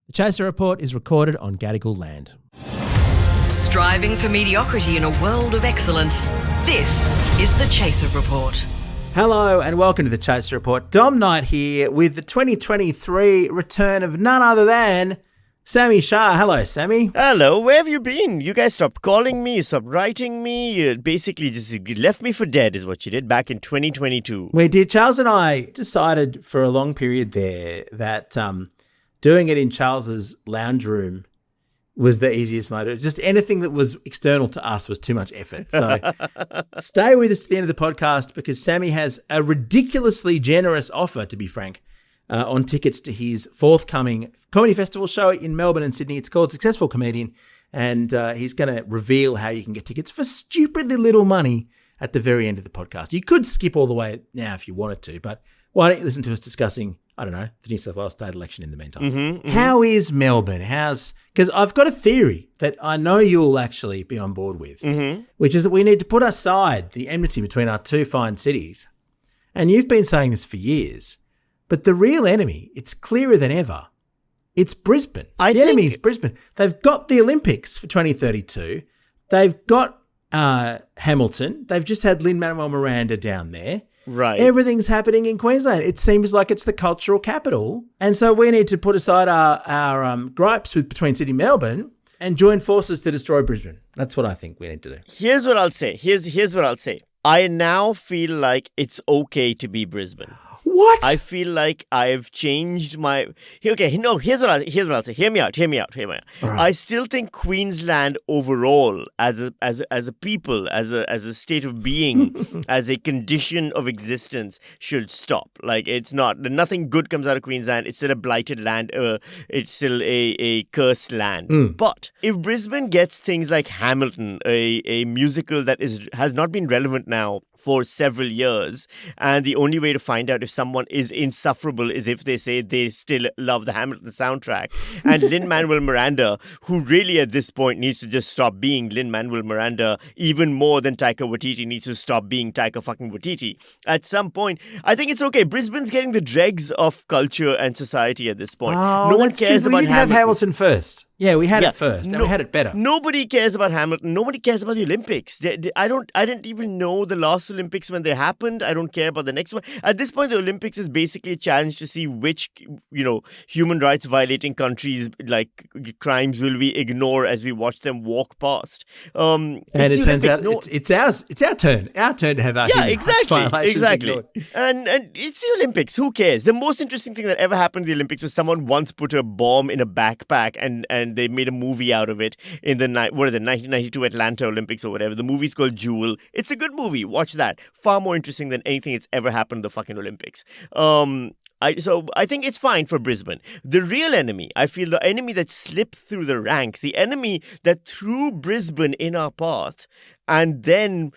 The Chaser Report is recorded on Gadigal land. Striving for mediocrity in a world of excellence. This is the Chaser Report. Hello and welcome to the Chaser Report. Dom Knight here with the 2023 return of none other than Sami Shah. Hello, Sami. Hello, where have you been? You guys stopped calling me, you stopped writing me, you basically just left me for dead is what you did back in 2022. We did. Charles and I decided for a long period there that doing it in Charles's lounge room was the easiest mode. Just anything that was external to us was too much effort. So stay with us to the end of the podcast because Sami has a ridiculously generous offer, to be frank, on tickets to his forthcoming comedy festival show in Melbourne and Sydney. It's called Successful Comedian, and he's going to reveal how you can get tickets for stupidly little money at the very end of the podcast. You could skip all the way now if you wanted to, but why don't you listen to us discussing, I don't know, the New South Wales state election in the meantime. How is Melbourne? Because I've got a theory that I know you'll actually be on board with, which is that we need to put aside the enmity between our two fine cities. And you've been saying this for years. But the real enemy, it's clearer than ever, it's Brisbane. The enemy is Brisbane. They've got the Olympics for 2032. They've got Hamilton. They've just had Lin-Manuel Miranda down there. Right. Everything's happening in Queensland. It seems like it's the cultural capital. And so we need to put aside our gripes between Sydney and Melbourne and join forces to destroy Brisbane. That's what I think we need to do. Here's what I'll say. Here's what I'll say. I now feel like it's okay to be Brisbane. What? I feel like I've changed my... Here's what I'll say. Hear me out. Right. I still think Queensland overall, as a people, as a state of being, as a condition of existence, should stop. Like, it's not... Nothing good comes out of Queensland. It's still a blighted land. It's still a cursed land. But if Brisbane gets things like Hamilton, a musical that has not been relevant now for several years, and the only way to find out if someone is insufferable is if they say they still love the Hamilton soundtrack. And Lin-Manuel Miranda, who really at this point needs to just stop being Lin-Manuel Miranda, even more than Taika Waititi needs to stop being Taika fucking Waititi. At some point, I think it's okay. Brisbane's getting the dregs of culture and society at this point. No one cares about Hamilton. We didn't have Hamilton first. Yeah, we had it first, and we had it better. Nobody cares about Hamilton. Nobody cares about the Olympics. I didn't even know the last Olympics when they happened. I don't care about the next one. At this point, the Olympics is basically a challenge to see which, human rights violating countries, like crimes, will we ignore as we watch them walk past. And it turns out it's ours. It's our turn. Our turn to have our human rights violations ignored. And it's the Olympics. Who cares? The most interesting thing that ever happened in the Olympics was someone once put a bomb in a backpack and they made a movie out of it in the 1992 Atlanta Olympics or whatever. The movie's called Jewel. It's a good movie. Watch that. Far more interesting than anything that's ever happened in the fucking Olympics. So I think it's fine for Brisbane. The real enemy, I feel the enemy that slipped through the ranks, the enemy that threw Brisbane in our path and then,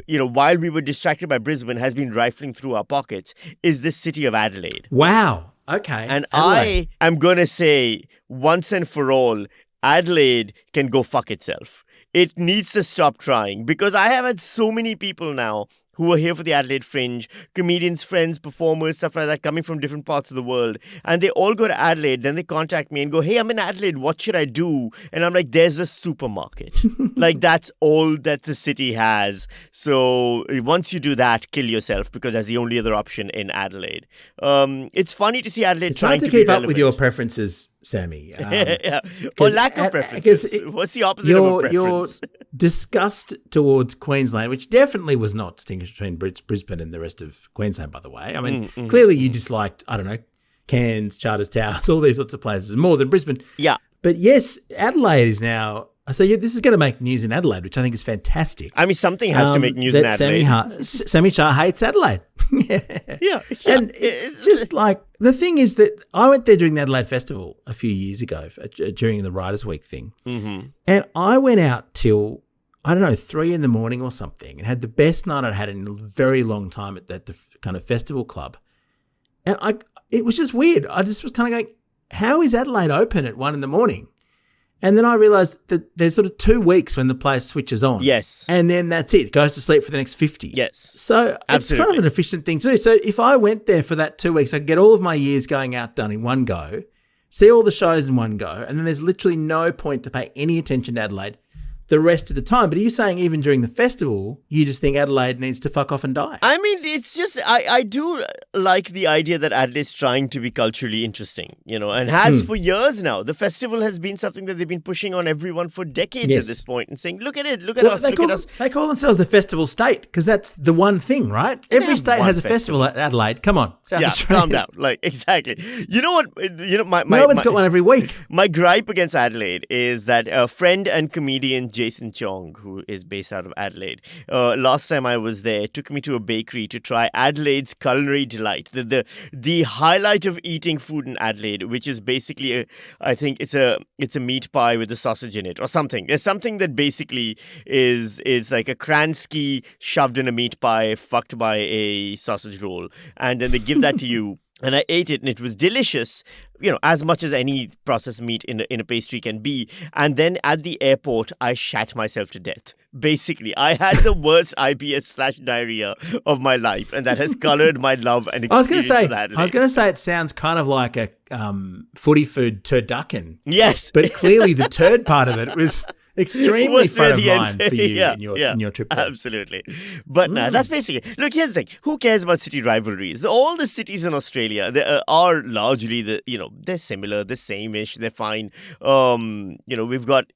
while we were distracted by Brisbane, has been rifling through our pockets, is the city of Adelaide. Wow. Okay. And Adelaide. I am going to say, once and for all, Adelaide can go fuck itself. It needs to stop trying, because I have had so many people now who are here for the Adelaide Fringe, comedians, friends, performers, stuff like that, coming from different parts of the world. And they all go to Adelaide, then they contact me and go, hey, I'm in Adelaide, what should I do? And I'm like, there's a supermarket. Like, that's all that the city has. So once you do that, kill yourself, because that's the only other option in Adelaide. It's funny to see Adelaide trying to keep be up with your preferences, Sami. Or lack of preferences. What's the opposite of a preference? Your disgust towards Queensland, which definitely was not distinguished between Brisbane and the rest of Queensland, by the way. I mean, clearly you disliked, I don't know, Cairns, Charters Towers, all these sorts of places more than Brisbane. Yeah. But yes, Adelaide is now... So this is going to make news in Adelaide, which I think is fantastic. I mean, something has to make news in Adelaide. Sami Shah hates Adelaide. Yeah. And it's just like, the thing is that I went there during the Adelaide Festival a few years ago during the Writers' Week thing. And I went out till, 3 a.m. or something, and had the best night I'd had in a very long time at the kind of festival club. And it was just weird. I just was kind of going, how is Adelaide open at 1 a.m? And then I realised that there's sort of 2 weeks when the place switches on. Yes. And then that's it. It goes to sleep for the next 50. Yes. So it's kind of an efficient thing to do. So if I went there for that 2 weeks, I could get all of my years going out done in one go, see all the shows in one go, and then there's literally no point to pay any attention to Adelaide the rest of the time. But are you saying even during the festival, you just think Adelaide needs to fuck off and die? I mean, it's just, I do like the idea that Adelaide's trying to be culturally interesting, and has for years now. The festival has been something that they've been pushing on everyone for decades at this point and saying, look at it, look at us, look at us. They call themselves the festival state because that's the one thing, right? Every state has a festival at Adelaide. Come on. South Australia. Calm down. Like, exactly. You know what? Melbourne's got one every week. My gripe against Adelaide is that a friend and comedian Jason Chong, who is based out of Adelaide, last time I was there, took me to a bakery to try Adelaide's culinary delight, the highlight of eating food in Adelaide, which is basically I think it's a meat pie with a sausage in it or something. There's something that basically is like a Kransky shoved in a meat pie, fucked by a sausage roll, and then they give that to you. And I ate it and it was delicious, as much as any processed meat in a pastry can be. And then at the airport, I shat myself to death. Basically, I had the worst IBS/diarrhea of my life, and that has colored my love and experience of Adelaide. I was going to say it sounds kind of like a footy food turducken. Yes. But clearly the turd part of it was extremely front of mind for you in your trip there. Absolutely. But that's basically it. Look, here's the thing. Who cares about city rivalries? All the cities in Australia are largely they're similar, they're same-ish, they're fine. We've got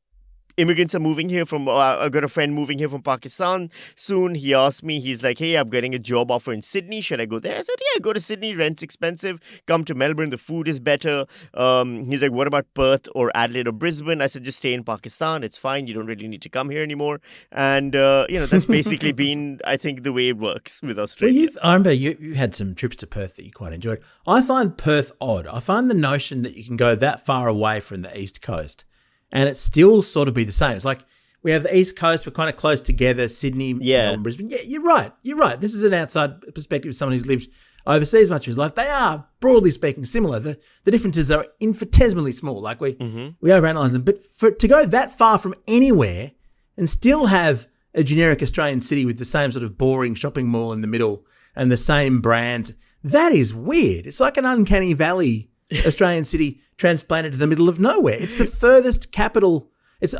immigrants are moving here from, I've got a friend moving here from Pakistan soon. He asked me, he's like, hey, I'm getting a job offer in Sydney. Should I go there? I said, yeah, go to Sydney. Rent's expensive. Come to Melbourne. The food is better. He's like, what about Perth or Adelaide or Brisbane? I said, just stay in Pakistan. It's fine. You don't really need to come here anymore. And, that's basically been, I think, the way it works with Australia. Well, I remember you had some trips to Perth that you quite enjoyed. I find Perth odd. I find the notion that you can go that far away from the East Coast and it still sort of be the same. It's like we have the East Coast, we're kind of close together, Sydney, Melbourne, Brisbane. Yeah, you're right. This is an outside perspective of someone who's lived overseas much of his life. They are, broadly speaking, similar. The differences are infinitesimally small. Like we overanalyze them. But to go that far from anywhere and still have a generic Australian city with the same sort of boring shopping mall in the middle and the same brands, that is weird. It's like an uncanny valley Australian city transplanted to the middle of nowhere. It's the furthest capital.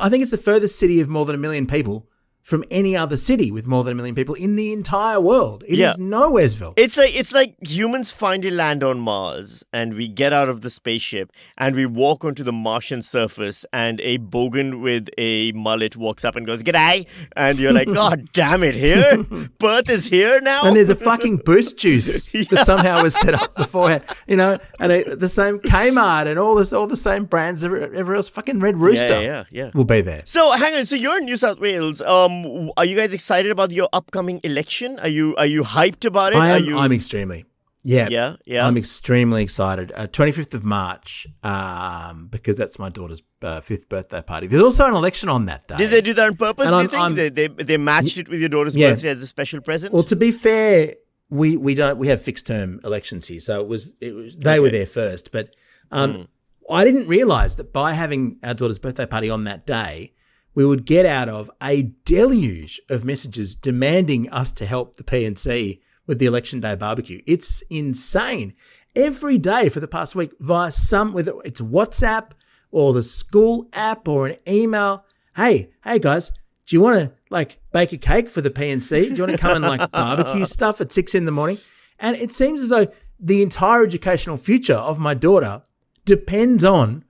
I think it's the furthest city of more than 1 million people from any other city with more than 1 million people in the entire world. It is Nowheresville. It's like humans find a land on Mars and we get out of the spaceship and we walk onto the Martian surface and a bogan with a mullet walks up and goes, "G'day," and you're like, God damn it, here? Perth is here now? And there's a fucking Boost Juice that somehow was set up beforehand, and the same Kmart and all the same brands everywhere else. Fucking Red Rooster will be there. So hang on, so you're in New South Wales. Are you guys excited about your upcoming election? Are you hyped about it? I'm extremely. Yeah. I'm extremely excited. 25th of March, because that's my daughter's 5th birthday party. There's also an election on that day. Did they do that on purpose? Do you think they matched it with your daughter's birthday as a special present? Well, to be fair, we have fixed term elections here, so they were there first. But I didn't realise that by having our daughter's birthday party on that day, we would get out of a deluge of messages demanding us to help the PNC with the election day barbecue. It's insane. Every day for the past week via whether it's WhatsApp or the school app or an email. Hey guys, do you want to bake a cake for the PNC? Do you want to come and barbecue stuff at 6 a.m? And it seems as though the entire educational future of my daughter depends on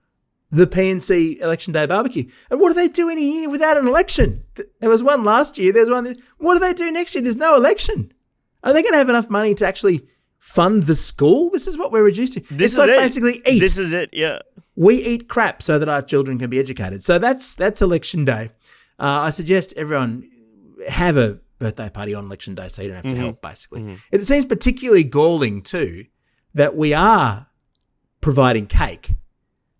the PNC election day barbecue. And what do they do in a year without an election? There was one last year. There's one. What do they do next year? There's no election. Are they going to have enough money to actually fund the school? This is what we're reduced to. Basically eat. This is it, yeah. We eat crap so that our children can be educated. So that's election day. I suggest everyone have a birthday party on election day so you don't have to help, basically. It seems particularly galling, too, that we are providing cake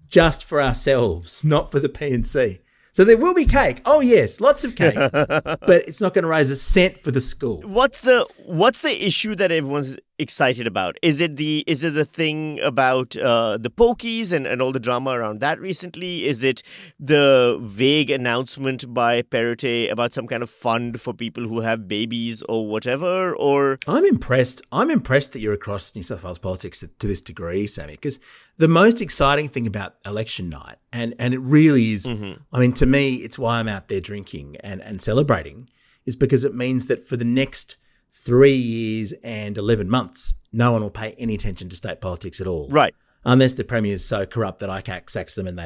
just for ourselves, not for the PNC. So there will be cake. Oh yes, lots of cake, but it's not going to raise a cent for the school. What's the issue that everyone's excited about? Is it the thing about the pokies and all the drama around that recently? Is it the vague announcement by Perrottet about some kind of fund for people who have babies or whatever? Or I'm impressed that you're across New South Wales politics to this degree, Sammy, because the most exciting thing about election night, and it really is, I mean, to me, it's why I'm out there drinking and celebrating, is because it means that for the next 3 years and 11 months, no one will pay any attention to state politics at all. Right. Unless the Premier's so corrupt that ICAC sacks them and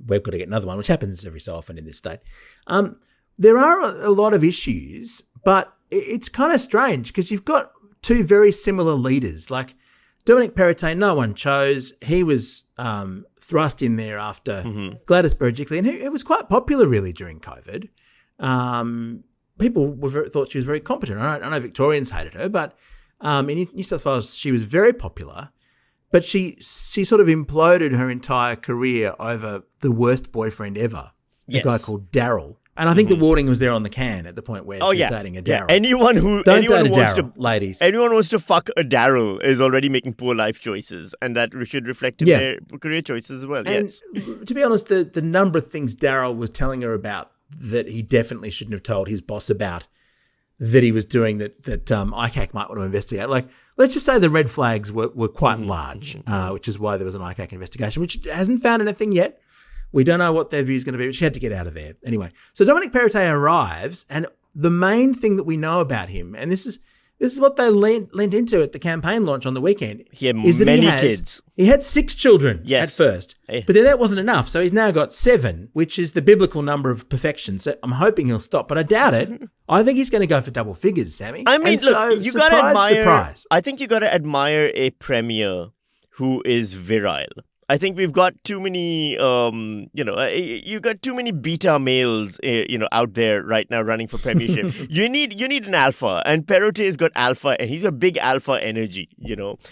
we've got to get another one, which happens every so often in this state. There are a lot of issues, but it's kind of strange because you've got two very similar leaders. Like Dominic Perrottet, no one chose. He was thrust in there after Gladys Berejiklian, and it was quite popular really during COVID. People thought she was very competent. I know Victorians hated her, but in New South Wales, she was very popular. But she sort of imploded her entire career over the worst boyfriend ever, a guy called Daryl. And I think the warning was there on the can at the point where she was dating a Daryl. Yeah. Anyone who wants to, ladies. Anyone who wants to fuck a Daryl is already making poor life choices, and that should reflect in their career choices as well. And to be honest, the number of things Daryl was telling her about that he definitely shouldn't have told his boss about, that he was doing that ICAC might want to investigate. Like, let's just say the red flags were quite large, which is why there was an ICAC investigation, which hasn't found anything yet. We don't know what their view is going to be, but she had to get out of there. Anyway, so Dominic Perrottet arrives, and the main thing that we know about him, and this is what they lent into at the campaign launch on the weekend. He had many kids. He had 6 children at first, but then that wasn't enough. So he's now got 7, which is the biblical number of perfection. So I'm hoping he'll stop, but I doubt it. I think he's going to go for double figures, Sammy. I mean, look, you got to admire. Surprise. I think you got to admire a premier who is virile. I think we've got too many, you got too many beta males, out there right now running for premiership. You need an alpha, and Perrottet's got alpha, and he's got big alpha energy.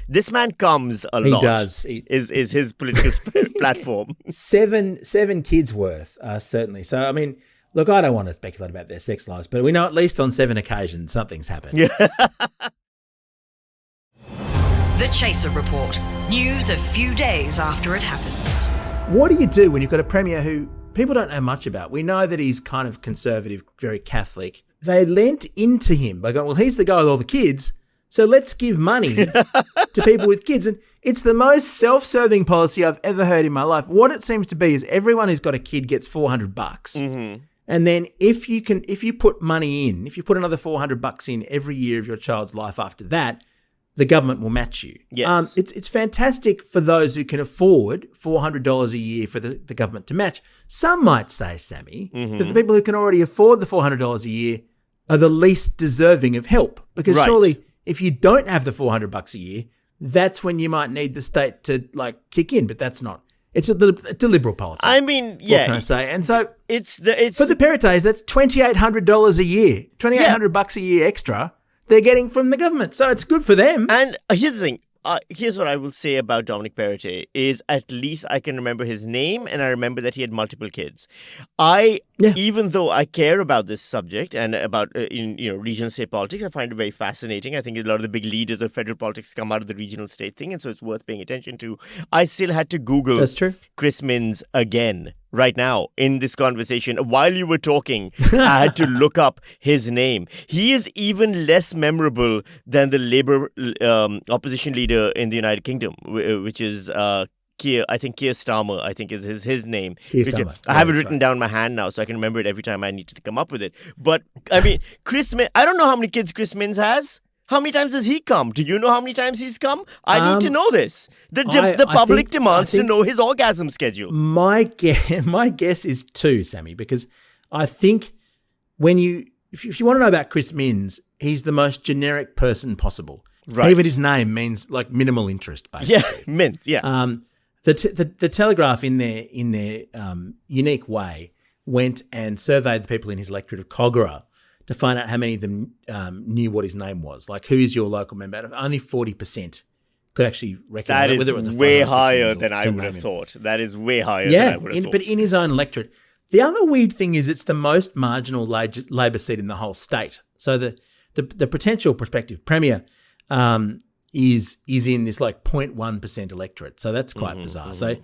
This man comes a lot. He does. Is his political platform. 7 kids worth, certainly. So I mean, look, I don't want to speculate about their sex lives, but we know at least on 7 occasions something's happened. Yeah. The Chaser Report. News a few days after it happens. What do you do when you've got a premier who people don't know much about? We know that he's kind of conservative, very Catholic. They lent into him by going, well, he's the guy with all the kids, so let's give money to people with kids. And it's the most self-serving policy I've ever heard in my life. What it seems to be is everyone who's got a kid gets $400. Mm-hmm. And then if you put money in, if you put another $400 in every year of your child's life after that, the government will match you. Yes. It's fantastic for those who can afford $400 a year for the government to match. Some might say, Sammy, that the people who can already afford the $400 a year are the least deserving of help. Because surely if you don't have the $400 a year, that's when you might need the state to kick in. But that's not. It's a liberal policy. I mean, What can I say? And so it's for the Perrottets, that's $2,800 a year, $2,800 a year extra they're getting from the government. So it's good for them. And here's the thing. Here's what I will say about Dominic Perrottet is at least I can remember his name and I remember that he had multiple kids. Even though I care about this subject and about regional state politics, I find it very fascinating. I think a lot of the big leaders of federal politics come out of the regional state thing, and so it's worth paying attention to. I still had to Google Chris Minns again right now in this conversation. While you were talking, I had to look up his name. He is even less memorable than the Labour opposition leader in the United Kingdom, which is Keir Starmer, I think is his name. I have it written down in my hand now, so I can remember it every time I need to come up with it. But, I mean, Chris Minns, I don't know how many kids Chris Minns has. How many times has he come? Do you know how many times he's come? I need to know this. The public demands to know his orgasm schedule. My guess is 2, Sammy, because I think if you want to know about Chris Minns, he's the most generic person possible. Right. Even his name means minimal interest, basically. Yeah, mint. Yeah. The Telegraph in their unique way went and surveyed the people in his electorate of Kogarah to find out how many of them knew what his name was. Like, who is your local member? Only 40% could actually recognize that. That is way higher than I would have thought. That is way higher than I would have thought. But in his own electorate. The other weird thing is it's the most marginal Labor seat in the whole state. So the potential prospective premier is in this like 0.1% electorate. So that's quite bizarre. So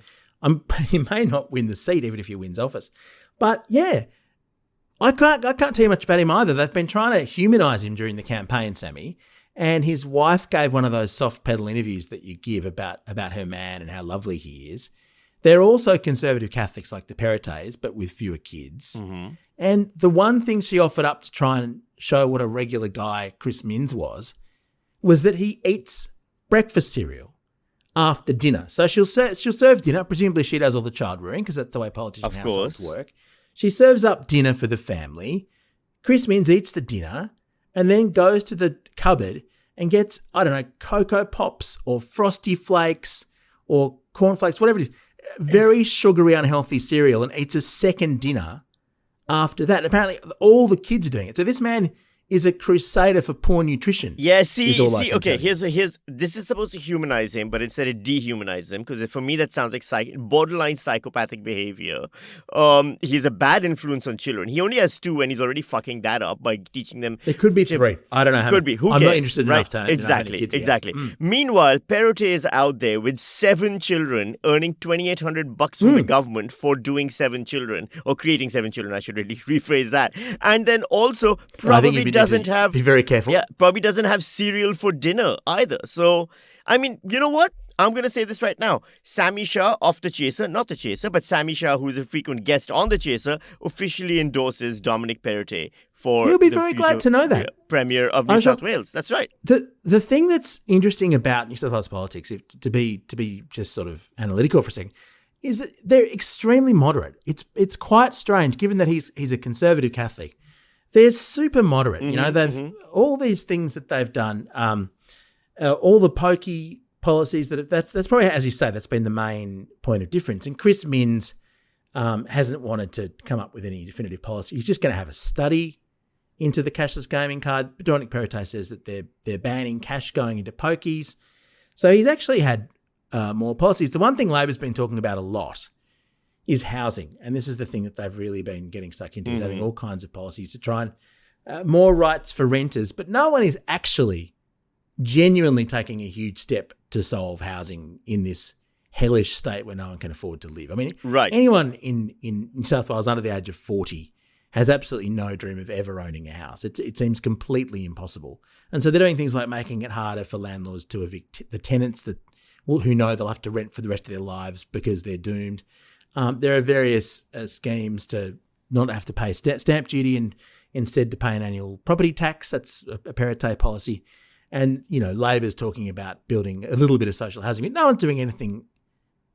he may not win the seat even if he wins office. But yeah, I can't tell you much about him either. They've been trying to humanise him during the campaign, Sammy. And his wife gave one of those soft pedal interviews that you give about her man and how lovely he is. They're also conservative Catholics like the Peretes, but with fewer kids. And the one thing she offered up to try and show what a regular guy Chris Minns was that he eats breakfast cereal after dinner. So she'll serve dinner. Presumably she does all the child rearing because that's the way politician households work. She serves up dinner for the family. Chris Minns eats the dinner and then goes to the cupboard and gets, I don't know, Cocoa Pops or Frosty Flakes or cornflakes, whatever it is, very sugary, unhealthy cereal, and eats a second dinner after that. Apparently all the kids are doing it. So this man is a crusader for poor nutrition. Yeah, okay, here's this is supposed to humanize him, but instead it dehumanizes him, because for me that sounds like borderline psychopathic behavior. He's a bad influence on children. He only has 2 and he's already fucking that up by teaching them. There could be 3. I don't know how could be. Who I'm cares? not interested enough to know how many kids Exactly. Meanwhile, Perote is out there with 7 children earning $2,800 from the government for doing 7 children, or creating 7 children, I should really rephrase that. And then also probably doesn't have... Be very careful. Yeah, probably doesn't have cereal for dinner either. So, I mean, you know what? I'm going to say this right now. Sami Shah of The Chaser, not The Chaser, but Sami Shah, who is a frequent guest on The Chaser, officially endorses Dominic Perrottet for He'll be very glad to know that. Premier of New South Wales. That's right. The thing that's interesting about New South Wales politics, to be just sort of analytical for a second, is that they're extremely moderate. It's quite strange, given that he's a conservative Catholic. They're super moderate. You know, they've all these things that they've done, all the pokey policies that's probably, as you say, that's been the main point of difference. And Chris Minns hasn't wanted to come up with any definitive policy. He's just going to have a study into the cashless gaming card. Dominic Perrottet says that they're banning cash going into pokies. So he's actually had more policies. The one thing Labor's been talking about a lot is housing. And this is the thing that they've really been getting stuck into, is having all kinds of policies to try and more rights for renters. But no one is actually genuinely taking a huge step to solve housing in this hellish state where no one can afford to live. I mean, anyone in New South Wales under the age of 40 has absolutely no dream of ever owning a house. It seems completely impossible. And so they're doing things like making it harder for landlords to evict the tenants who know they'll have to rent for the rest of their lives because they're doomed. There are various schemes to not have to pay stamp duty and instead to pay an annual property tax. That's a Perrottet policy. And, you know, Labor's talking about building a little bit of social housing, but no one's doing anything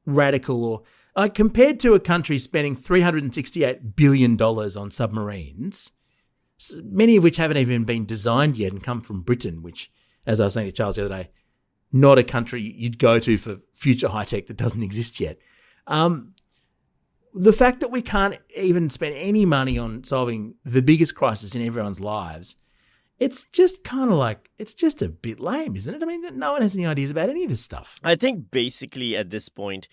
radical or compared to a country spending $368 billion on submarines, many of which haven't even been designed yet and come from Britain, which, as I was saying to Charles the other day, not a country you'd go to for future high tech that doesn't exist yet. The fact that we can't even spend any money on solving the biggest crisis in everyone's lives, it's just kind of like, it's just a bit lame, isn't it? I mean, no one has any ideas about any of this stuff. I think basically at this point,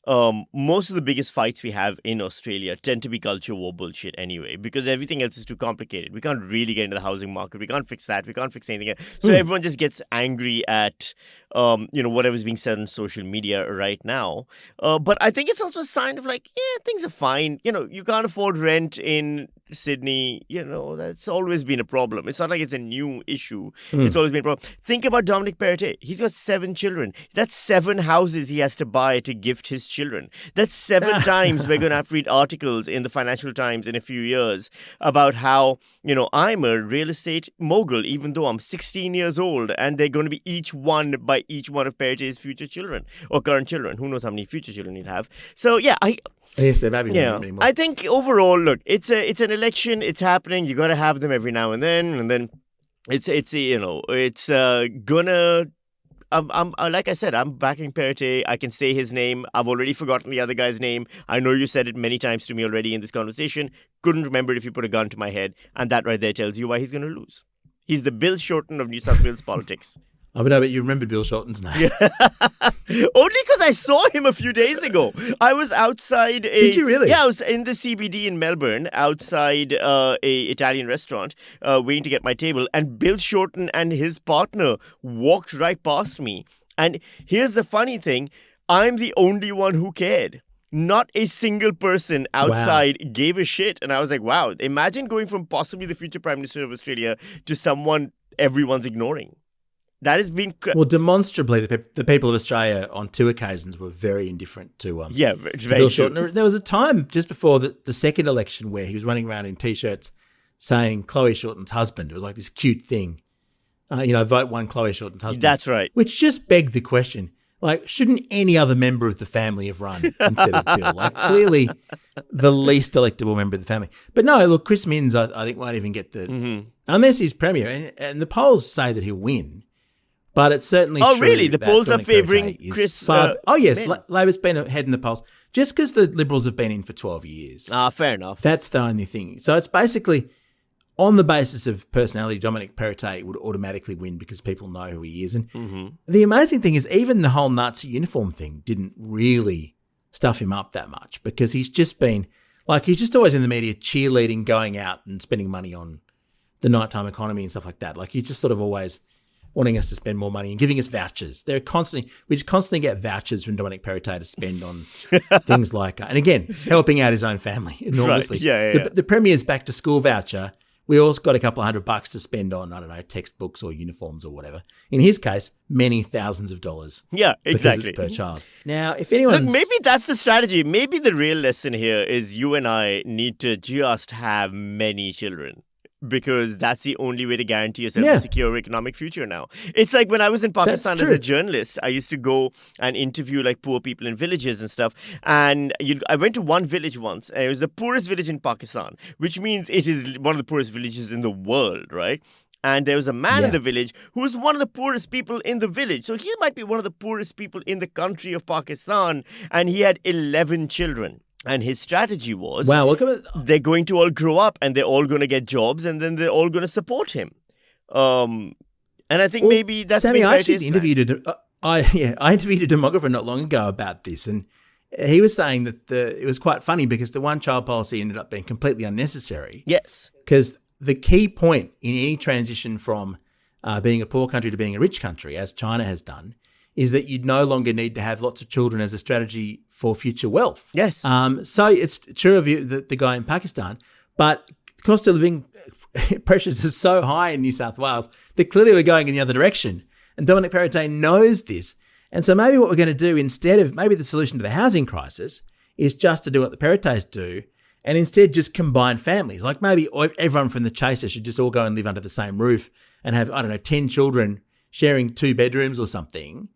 most of the biggest fights we have in Australia tend to be culture war bullshit anyway, because everything else is too complicated. We can't really get into the housing market. We can't fix that. We can't fix anything else. So everyone just gets angry at, whatever's being said on social media right now. But I think it's also a sign of like, yeah, things are fine. You know, you can't afford rent in Sydney. You know, that's always been a problem. It's not like it's a new issue. It's always been a problem. Think about Dominic Perrottet. He's got 7 children. That's 7 houses he has to buy to gift his children. That's 7 times we're going to have to read articles in the Financial Times in a few years about how, you know, I'm a real estate mogul, even though I'm 16 years old, and they're going to be each one of Perrottet's future children or current children. Who knows how many future children he'd have. So, yeah, yes, there may be many more. I think overall, look, it's an election. It's happening. You got to have them every now and then it's gonna. I'm like I said, I'm backing Perrottet. I can say his name. I've already forgotten the other guy's name. I know you said it many times to me already in this conversation. Couldn't remember it if you put a gun to my head, and that right there tells you why he's going to lose. He's the Bill Shorten of New South Wales politics. I know, but you remember Bill Shorten's name. Yeah. Only because I saw him a few days ago. I was outside Did you really? Yeah, I was in the CBD in Melbourne, outside a Italian restaurant, waiting to get my table, and Bill Shorten and his partner walked right past me. And here's the funny thing, I'm the only one who cared. Not a single person outside gave a shit. And I was like, wow, imagine going from possibly the future Prime Minister of Australia to someone everyone's ignoring. That has been... Well, demonstrably, the people of Australia on 2 occasions were very indifferent to very Bill true. Shorten. There was a time just before the second election where he was running around in T-shirts saying Chloe Shorten's husband. It was like this cute thing. Vote one Chloe Shorten's husband. That's right. Which just begged the question, like, shouldn't any other member of the family have run instead of Bill? Like, clearly the least electable member of the family. But no, look, Chris Minns, I think, won't even get the... Unless he's Premier. And the polls say that he'll win. But it's certainly true. Oh, really? The polls are Dominic favouring Perrottet Chris yes, Minns. Labor's been ahead in the polls. Just because the Liberals have been in for 12 years. Fair enough. That's the only thing. So it's basically, on the basis of personality, Dominic Perrottet would automatically win because people know who he is. And the amazing thing is even the whole Nazi uniform thing didn't really stuff him up that much because he's just been, he's just always in the media cheerleading, going out and spending money on the nighttime economy and stuff like that. Like he's just sort of always wanting us to spend more money and giving us vouchers. We just constantly get vouchers from Dominic Perrottet to spend on things like, and again, helping out his own family enormously. Right. Yeah. The Premier's back to school voucher, we also got a couple of $100 to spend on, I don't know, textbooks or uniforms or whatever. In his case, many thousands of dollars. Yeah, exactly. Because it's per child. Now, if anyone's... Look, maybe that's the strategy. Maybe the real lesson here is you and I need to just have many children. Because that's the only way to guarantee yourself a secure economic future now. It's like when I was in Pakistan as a journalist, I used to go and interview poor people in villages and stuff. And I went to one village once, and it was the poorest village in Pakistan, which means it is one of the poorest villages in the world, right? And there was a man in the village who was one of the poorest people in the village. So he might be one of the poorest people in the country of Pakistan. And he had 11 children. And his strategy was, they're going to all grow up and they're all going to get jobs and then they're all going to support him. And I think maybe that's... Sammy, I actually interviewed I interviewed a demographer not long ago about this, and he was saying that it was quite funny because the one-child policy ended up being completely unnecessary. Yes. Because the key point in any transition from being a poor country to being a rich country, as China has done, is that you'd no longer need to have lots of children as a strategy for future wealth. Yes. So it's true of you, the guy in Pakistan, but cost of living pressures are so high in New South Wales that clearly we're going in the other direction. And Dominic Perrottet knows this. And so maybe what we're going to do instead of, maybe the solution to the housing crisis is just to do what the Perrottets do and instead just combine families. Like maybe everyone from the Chaser should just all go and live under the same roof and have, 10 children sharing 2 bedrooms or something.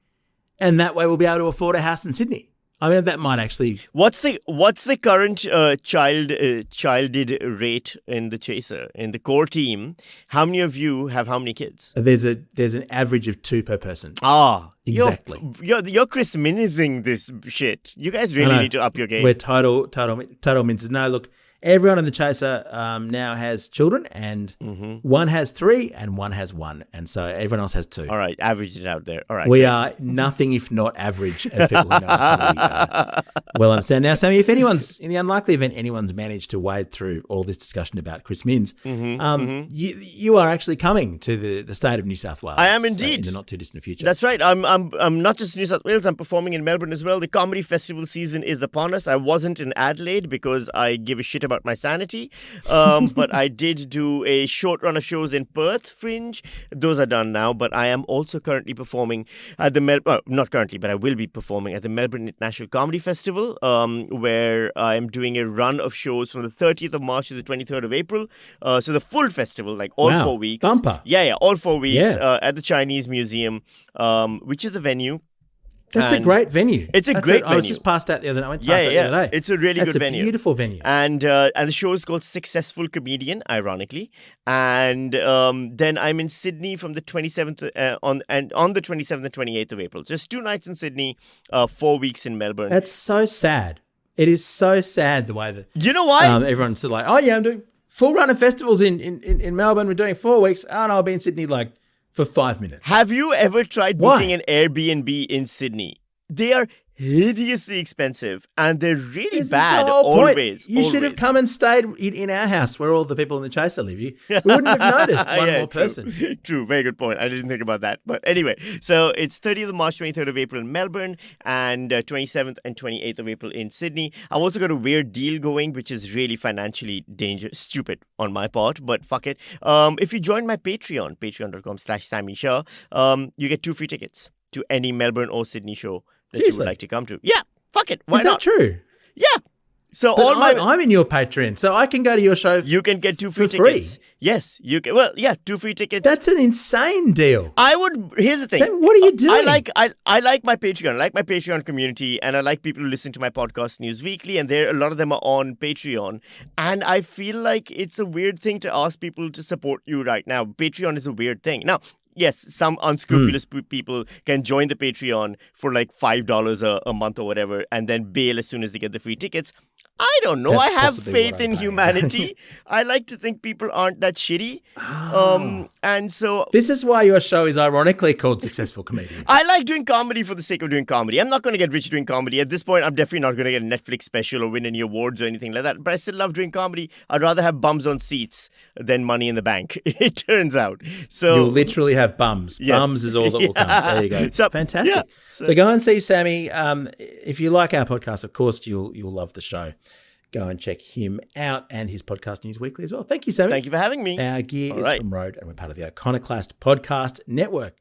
And that way we'll be able to afford a house in Sydney. I mean, that might actually... What's the current childed rate in the Chaser, in the core team? How many of you have how many kids? There's an average of 2 per person. Exactly. You're Chris Minizing this shit. You guys really need to up your game. We're total minces. No, look, everyone in the Chaser now has children, and one has 3 and one has 1, and so everyone else has 2. All right, average it out there. All right, we are nothing if not average, as people who know probably, well understand. Now, Sammy, if anyone's in the unlikely event anyone's managed to wade through all this discussion about Chris Minns, you are actually coming to the state of New South Wales. I am indeed in the not too distant future. That's right. I'm not just in New South Wales. I'm performing in Melbourne as well. The comedy festival season is upon us. I wasn't in Adelaide because I give a shit about my sanity. But I did do a short run of shows in Perth Fringe. Those are done now. But I am also currently performing at the not currently, but I will be performing at the Melbourne International Comedy Festival, where I am doing a run of shows from the 30th of March to the 23rd of April. So the full festival, like all 4 weeks. Bumper. Yeah, all 4 weeks at the Chinese Museum, which is the venue. That's a great venue. It's a great venue. I was just past that the other night. The other day. It's a really good venue. It's a beautiful venue. And the show is called Successful Comedian, ironically. And then I'm in Sydney from the 27th on the 27th and 28th of April. Just 2 nights in Sydney, 4 weeks in Melbourne. That's so sad. It is so sad the way that... You know why? Everyone's sort of I'm doing full run of festivals in Melbourne. We're doing 4 weeks. Oh, no, I'll be in Sydney for 5 minutes. Have you ever tried Why? booking an Airbnb in Sydney? They are hideously expensive and they're really This bad is the whole point. always. You should have come and stayed in our house where all the people in the Chaser live. We wouldn't have noticed one more person. True, very good point. I didn't think about that. But anyway, so it's 30th of March, 23rd of April in Melbourne, and 27th and 28th of April in Sydney. I've also got a weird deal going, which is really financially stupid on my part, but fuck it. If you join my Patreon, patreon.com/Sami Shah, you get 2 free tickets to any Melbourne or Sydney show that you would like to come to. Yeah, fuck it. Why not? Is that true? Yeah. So But I'm in your Patreon, so I can go to your show. You can get 2 free for free. tickets. Yes, you can. Well, yeah, 2 free tickets. That's an insane deal. Here's the thing. Sam, what are you doing? I like my Patreon. I like my Patreon community, and I like people who listen to my podcast News Weekly, and a lot of them are on Patreon. And I feel like it's a weird thing to ask people to support you right now. Patreon is a weird thing. Now, yes, some unscrupulous people can join the Patreon for like $5 a month or whatever, and then bail as soon as they get the free tickets. I don't know. That's I have possibly faith what I'm in paying. humanity. I like to think people aren't that shitty. And so This is why your show is ironically called Successful Comedian. I like doing comedy for the sake of doing comedy. I'm not going to get rich doing comedy. At this point, I'm definitely not going to get a Netflix special or win any awards or anything like that. But I still love doing comedy. I'd rather have bums on seats than money in the bank, it turns out. So You'll literally have bums. Yes. Bums is all that will come. There you go. So- Fantastic. yeah. So go and see Sammy. If you like our podcast, of course, you'll love the show. Go and check him out and his podcast News Weekly as well. Thank you, Sammy. Thank you for having me. Our gear All is right. from Rode, and we're part of the Iconoclast Podcast Network.